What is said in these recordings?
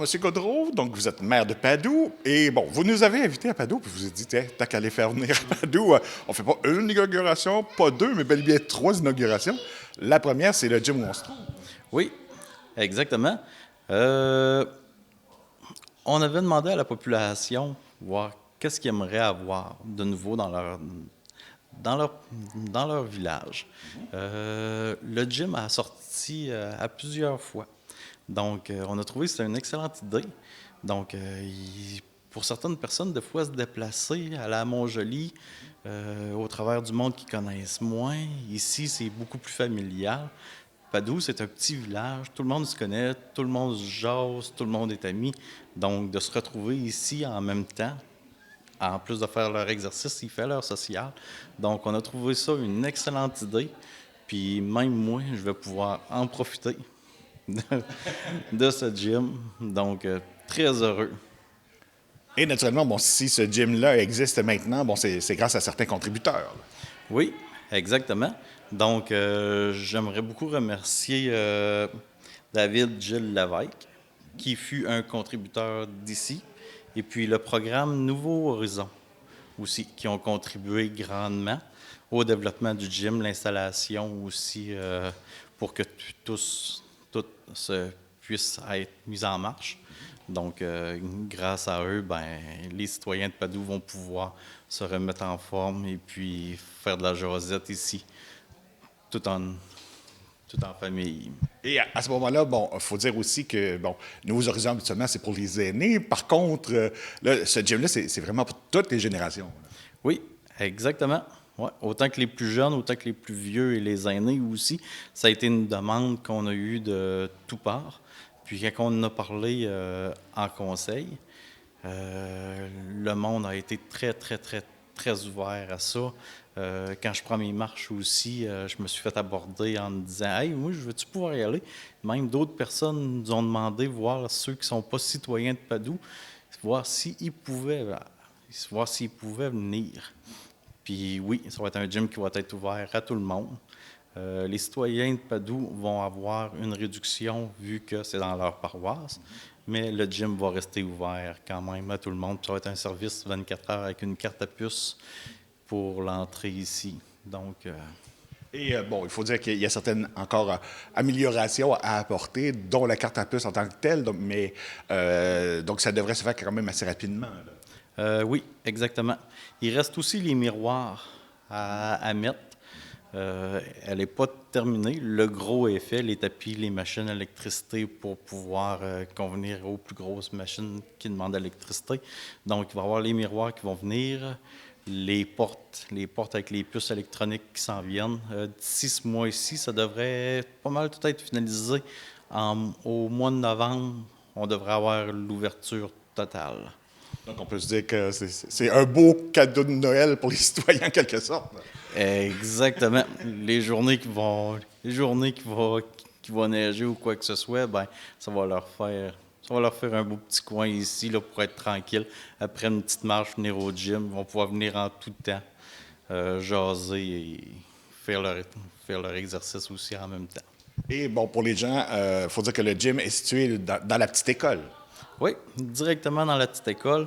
Monsieur Gaudreau, donc vous êtes maire de Padoue, et bon, vous nous avez invités à Padoue, puis vous vous êtes dit, tiens, tant qu'à aller faire venir à Padoue, on fait pas une inauguration, pas deux, mais bel et bien trois inaugurations. La première, c'est le gym où on se trouve. Oui, exactement. Euh, on avait demandé à la population voir qu'est-ce qu'ils aimeraient avoir de nouveau dans leur, dans leur village. Le gym a sorti à plusieurs fois. Donc, on a trouvé que c'était une excellente idée. Donc, pour certaines personnes, des fois, se déplacer, aller à Montjoly, au travers du monde qu'ils connaissent moins. Ici, c'est beaucoup plus familial. Padoue, c'est un petit village, tout le monde se connaît, tout le monde se jase, tout le monde est ami. Donc, de se retrouver ici en même temps, en plus de faire leur exercice, ils font leur social. Donc, on a trouvé ça une excellente idée. Puis, même moi, je vais pouvoir en profiter de, de ce gym. Donc, très heureux. Et naturellement, bon, si ce gym-là existe maintenant, bon, c'est grâce à certains contributeurs. Là. Oui, exactement. Donc, j'aimerais beaucoup remercier David Gilles Lévesque, qui fut un contributeur d'ici, et puis le programme Nouveau Horizon aussi, qui ont contribué grandement au développement du gym, l'installation aussi, pour que tout se puisse être mis en marche. Donc, grâce à eux, ben, les citoyens de Padoue vont pouvoir se remettre en forme et puis faire de la jasette ici, tout en, tout en famille. Et à ce moment-là, bon, il faut dire aussi que, bon, Nouveaux Horizons, habituellement, c'est pour les aînés. Par contre, là, ce gym-là, c'est vraiment pour toutes les générations. Là. Oui, exactement. Ouais. Autant que les plus jeunes, autant que les plus vieux et les aînés aussi. Ça a été une demande qu'on a eue de tout part. Puis quand on en a parlé en conseil, le monde a été très ouvert à ça. Quand je prends mes marches aussi, je me suis fait aborder en me disant Hey, moi, je veux-tu pouvoir y aller? Même d'autres personnes nous ont demandé, voir ceux qui ne sont pas citoyens de Padoue, voir s'ils pouvaient venir. Puis oui, ça va être un gym qui va être ouvert à tout le monde. Les citoyens de Padoue vont avoir une réduction vu que c'est dans leur paroisse, mais le gym va rester ouvert quand même à tout le monde. Ça va être un service 24 heures avec une carte à puce pour l'entrée ici. Donc, Et bon, il faut dire qu'il y a certaines encore améliorations à apporter, dont la carte à puce en tant que telle, donc ça devrait se faire quand même assez rapidement. Là. oui, exactement. Il reste aussi les miroirs à mettre. Elle n'est pas terminée. Le gros est fait, les tapis, les machines à électricité pour pouvoir convenir aux plus grosses machines qui demandent l'électricité. Donc, il va y avoir les miroirs qui vont venir, les portes avec les puces électroniques qui s'en viennent. D'ici ce mois-ci, ça devrait pas mal tout être finalisé. Au mois de novembre, on devrait avoir l'ouverture totale. Donc on peut se dire que c'est un beau cadeau de Noël pour les citoyens en quelque sorte. Là. Exactement. Les journées qui vont neiger ou quoi que ce soit, ben, ça va leur faire un beau petit coin ici là, pour être tranquille. Après une petite marche, venir au gym, ils vont pouvoir venir en tout temps, jaser et faire faire leur exercice aussi en même temps. Et bon, pour les gens, il faut dire que le gym est situé dans la petite école. Oui, directement dans la petite école,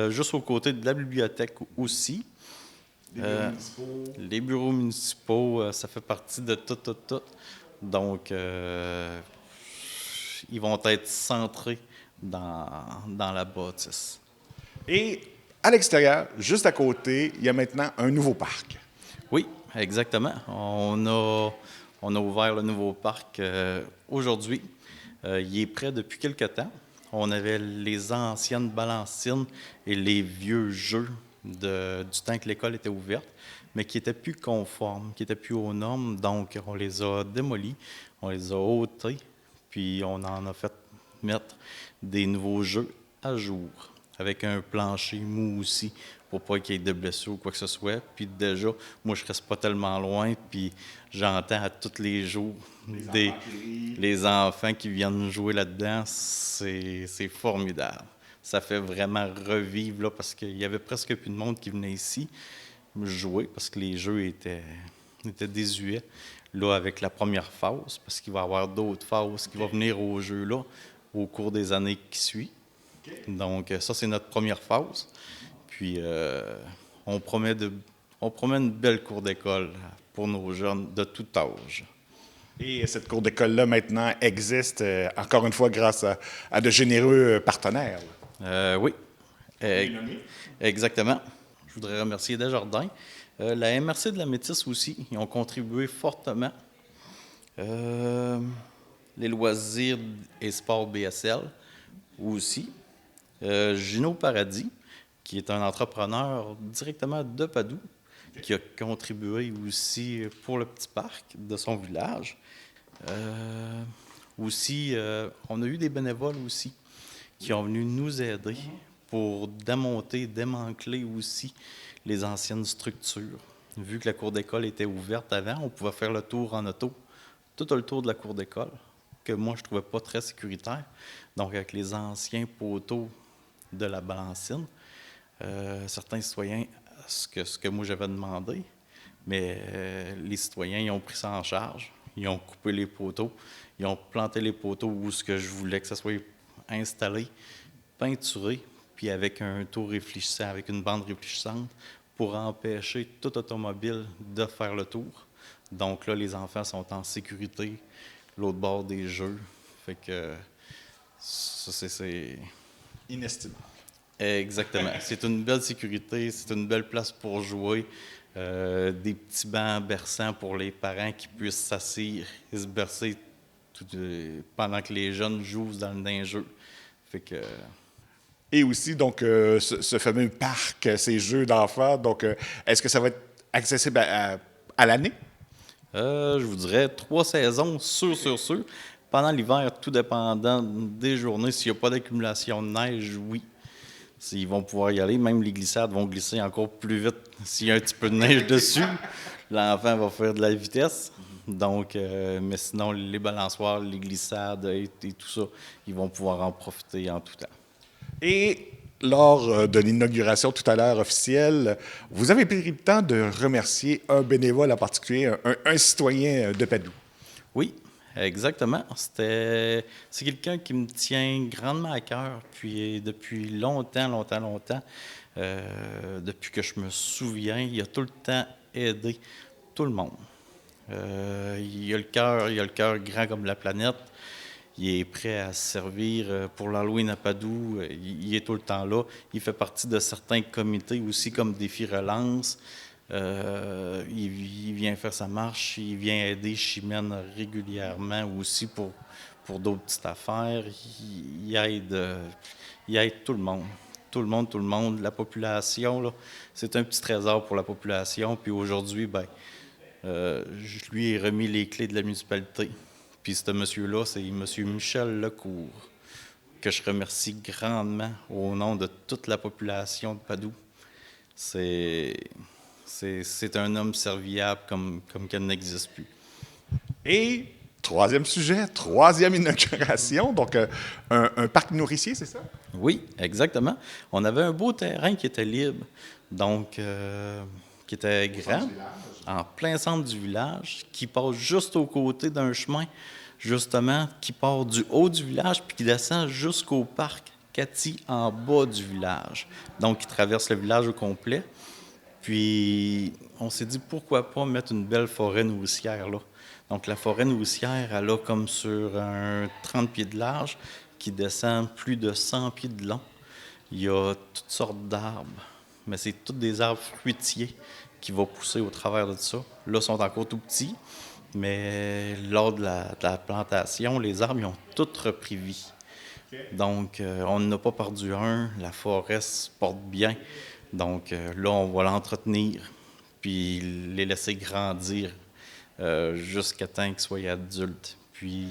juste aux côtés de la bibliothèque aussi. Les bureaux municipaux. Les bureaux municipaux, ça fait partie de tout. Donc, ils vont être centrés dans la bâtisse. Et à l'extérieur, juste à côté, il y a maintenant un nouveau parc. Oui, exactement. On a ouvert le nouveau parc aujourd'hui. Il est prêt depuis quelque temps. On avait les anciennes balancines et les vieux jeux du temps que l'école était ouverte, mais qui n'étaient plus conformes, qui n'étaient plus aux normes. Donc, on les a démolis, on les a ôtés, puis on en a fait mettre des nouveaux jeux à jour, avec un plancher mou aussi, pour pas qu'il y ait de blessures ou quoi que ce soit. Puis déjà, moi, je reste pas tellement loin, puis j'entends à tous les jours les enfants qui viennent jouer là-dedans. C'est formidable. Ça fait vraiment revivre, là, parce qu'il y avait presque plus de monde qui venait ici jouer, parce que les jeux étaient désuets. Là, avec la première phase, parce qu'il va y avoir d'autres phases qui vont venir au jeu là, au cours des années qui suivent. Donc, ça, c'est notre première phase. Puis, on promet une belle cour d'école pour nos jeunes de tout âge. Et cette cour d'école-là, maintenant, existe, encore une fois, grâce à de généreux partenaires. Oui, exactement. Je voudrais remercier Desjardins. La MRC de la Métis aussi, ils ont contribué fortement. Les loisirs et sports BSL aussi. Gino Paradis, qui est un entrepreneur directement de Padoue, qui a contribué aussi pour le petit parc de son village. Aussi, on a eu des bénévoles aussi qui ont venu nous aider pour démonter, démanteler aussi les anciennes structures. Vu que la cour d'école était ouverte avant, on pouvait faire le tour en auto, tout le tour de la cour d'école, que moi je ne trouvais pas très sécuritaire. Donc avec les anciens poteaux de la balancine, certains citoyens, ce que moi j'avais demandé, mais les citoyens ils ont pris ça en charge, ils ont coupé les poteaux, ils ont planté les poteaux où ce que je voulais que ça soit installé, peinturé, puis avec un tour réfléchissant, avec une bande réfléchissante, pour empêcher tout automobile de faire le tour. Donc là, les enfants sont en sécurité, l'autre bord des jeux. Fait que ça, c'est... Inestimable. Exactement. C'est une belle sécurité, c'est une belle place pour jouer. Des petits bancs berçants pour les parents qui puissent s'asseoir et se bercer pendant que les jeunes jouent dans le jeu. Fait que... Et aussi, donc, ce fameux parc, ces jeux d'enfants, donc, est-ce que ça va être accessible à l'année? Je vous dirais 3 saisons, sûr. Pendant l'hiver, tout dépendant des journées, s'il n'y a pas d'accumulation de neige, oui. Ils vont pouvoir y aller. Même les glissades vont glisser encore plus vite s'il y a un petit peu de neige dessus. L'enfant va faire de la vitesse. Donc, mais sinon, les balançoires, les glissades et tout ça, ils vont pouvoir en profiter en tout temps. Et lors de l'inauguration tout à l'heure officielle, vous avez pris le temps de remercier un bénévole en particulier, un citoyen de Padoue. Oui, exactement. C'est quelqu'un qui me tient grandement à cœur, puis depuis longtemps, depuis que je me souviens, il a tout le temps aidé tout le monde. Il a le cœur grand comme la planète. Il est prêt à se servir pour l'Halloween à Padoue. Il est tout le temps là. Il fait partie de certains comités aussi, comme Défi Relance. Il vient faire sa marche. Il vient aider Chimène régulièrement aussi pour d'autres petites affaires. Il aide tout le monde. Tout le monde. La population, là, c'est un petit trésor pour la population. Puis aujourd'hui, je lui ai remis les clés de la municipalité. Puis ce monsieur-là, c'est M. Michel Lecourt, que je remercie grandement au nom de toute la population de Padoue. C'est un homme serviable comme qu'elle n'existe plus. Et troisième sujet, troisième inauguration, donc un parc nourricier, c'est ça? Oui, exactement. On avait un beau terrain qui était libre, donc qui était grand, en plein centre du village, qui passe juste aux côtés d'un chemin, justement, qui part du haut du village puis qui descend jusqu'au parc Cathy en bas du village. Donc, qui traverse le village au complet. Puis, on s'est dit, pourquoi pas mettre une belle forêt nourricière là. Donc, la forêt nourricière, elle a comme sur un 30 pieds de large qui descend plus de 100 pieds de long. Il y a toutes sortes d'arbres, mais c'est tous des arbres fruitiers qui vont pousser au travers de ça. Là, ils sont encore tout petits, mais lors de la plantation, les arbres, ils ont tous repris vie. Donc, on n'a pas perdu un. La forêt se porte bien. Donc, là, on va l'entretenir, puis les laisser grandir jusqu'à temps qu'ils soient adultes. Puis,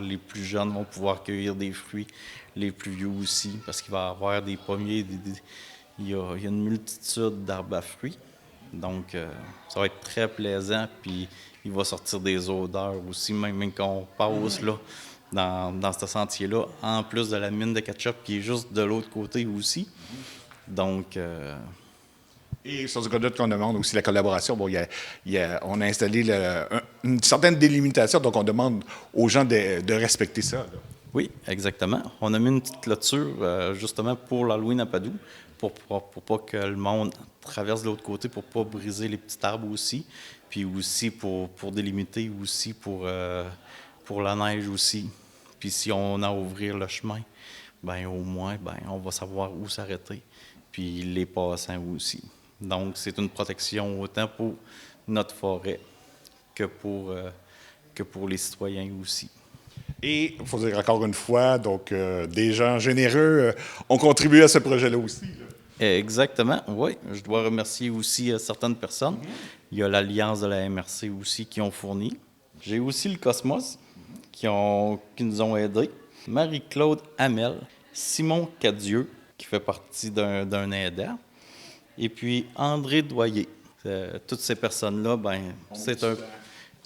les plus jeunes vont pouvoir cueillir des fruits, les plus vieux aussi, parce qu'il va y avoir des pommiers, il y a une multitude d'arbres à fruits. Donc, ça va être très plaisant, puis il va sortir des odeurs aussi, même quand on passe là, dans ce sentier-là, en plus de la mine de ketchup qui est juste de l'autre côté aussi. Donc... Et sur ce cas-là, qu'on demande aussi la collaboration. Bon, on a installé une certaine délimitation, donc on demande aux gens de respecter ça, là. Oui, exactement. On a mis une petite clôture justement pour l'Halloween à Padoue, pour pas que le monde traverse de l'autre côté, pour pas briser les petits arbres aussi, puis aussi pour délimiter aussi pour la neige aussi. Puis si on a à ouvrir le chemin, ben au moins ben on va savoir où s'arrêter, puis les passants aussi. Donc c'est une protection autant pour notre forêt que pour les citoyens aussi. Et il faut dire encore une fois, donc des gens généreux ont contribué à ce projet-là aussi, là. Exactement, oui. Je dois remercier aussi certaines personnes. Il y a l'Alliance de la MRC aussi qui ont fourni. J'ai aussi le Cosmos qui nous ont aidés. Marie-Claude Hamel, Simon Cadieux qui fait partie d'un aidant. Et puis André Doyer. Toutes ces personnes-là, ben,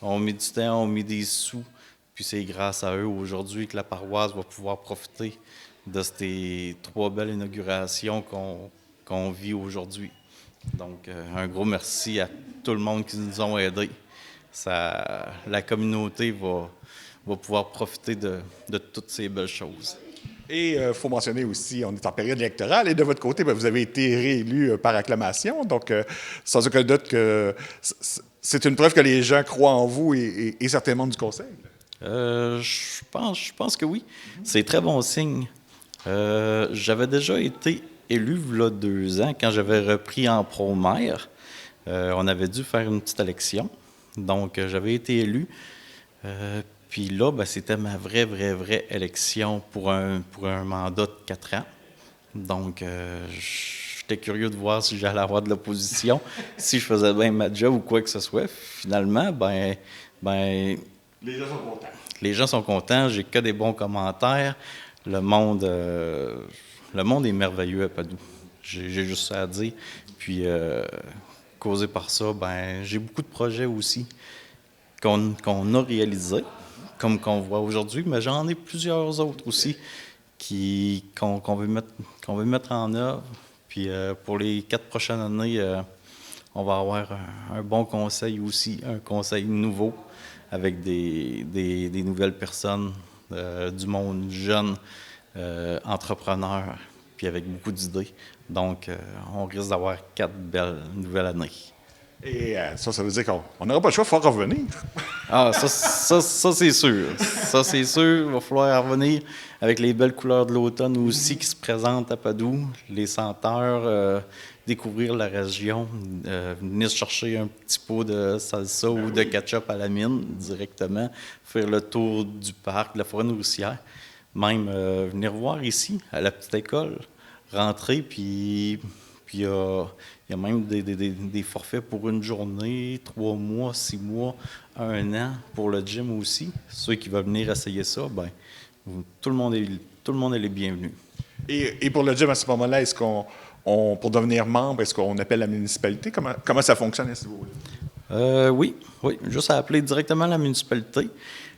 on met du temps, on met des sous. Puis c'est grâce à eux aujourd'hui que la paroisse va pouvoir profiter de ces 3 belles inaugurations qu'on vit aujourd'hui. Donc, un gros merci à tout le monde qui nous ont aidés. La communauté va pouvoir profiter de toutes ces belles choses. Et il faut mentionner aussi, on est en période électorale, et de votre côté, ben, vous avez été réélu par acclamation. Donc, sans aucun doute que c'est une preuve que les gens croient en vous et certainement du conseil. Je pense que oui. C'est très bon signe. J'avais déjà été élu il y a 2 ans, quand j'avais repris en pro-maire. On avait dû faire une petite élection. Donc, j'avais été élu. Puis là, ben, c'était ma vraie élection pour un mandat de 4 ans. Donc, j'étais curieux de voir si j'allais avoir de l'opposition, si je faisais bien ma job ou quoi que ce soit. Finalement, ben Les gens sont contents. les gens sont contents, j'ai que des bons commentaires. Le monde est merveilleux à Padoue. J'ai juste ça à dire. Puis, causé par ça, ben j'ai beaucoup de projets aussi qu'on a réalisés, comme qu'on voit aujourd'hui, mais j'en ai plusieurs autres aussi qu'on veut mettre en œuvre. Puis, pour les 4 prochaines années, on va avoir un bon conseil aussi, un conseil nouveau, avec des nouvelles personnes, du monde jeune, entrepreneurs, puis avec beaucoup d'idées. Donc, on risque d'avoir 4 belles nouvelles années. Et ça veut dire qu'on n'aura pas le choix, il faut revenir. Ah, ça c'est sûr. Ça, c'est sûr. Il va falloir revenir avec les belles couleurs de l'automne aussi qui se présentent à Padoue, les senteurs, découvrir la région, venir chercher un petit pot de salsa ou de ketchup à la mine directement, faire le tour du parc, de la forêt nourricière, même venir voir ici, à la petite école, rentrer, puis il y a même des forfaits pour une journée, 3 mois, 6 mois, 1 an pour le gym aussi. Ceux qui veulent venir essayer ça, ben, tout le monde est les bienvenus. Et pour le gym, à ce moment-là, est-ce pour devenir membre, est-ce qu'on appelle la municipalité? Comment ça fonctionne à ce niveau-là? Oui. Juste à appeler directement la municipalité.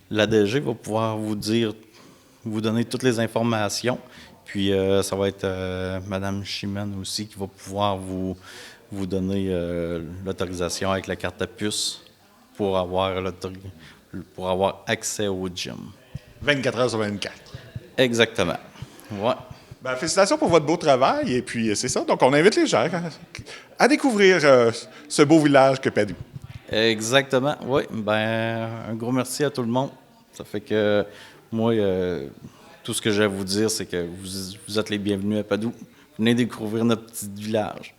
La DG va pouvoir vous donner toutes les informations. Puis, ça va être Mme Chimène aussi qui va pouvoir vous donner l'autorisation avec la carte à puce pour avoir accès au gym. 24 heures sur 24. Exactement. Ouais. Ben, félicitations pour votre beau travail. Et puis, c'est ça. Donc, on invite les gens à découvrir ce beau village que Padoue. Exactement. Oui. Ben, un gros merci à tout le monde. Ça fait que moi, tout ce que j'ai à vous dire, c'est que vous êtes les bienvenus à Padoue. Venez découvrir notre petit village.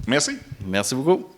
Merci. Merci beaucoup.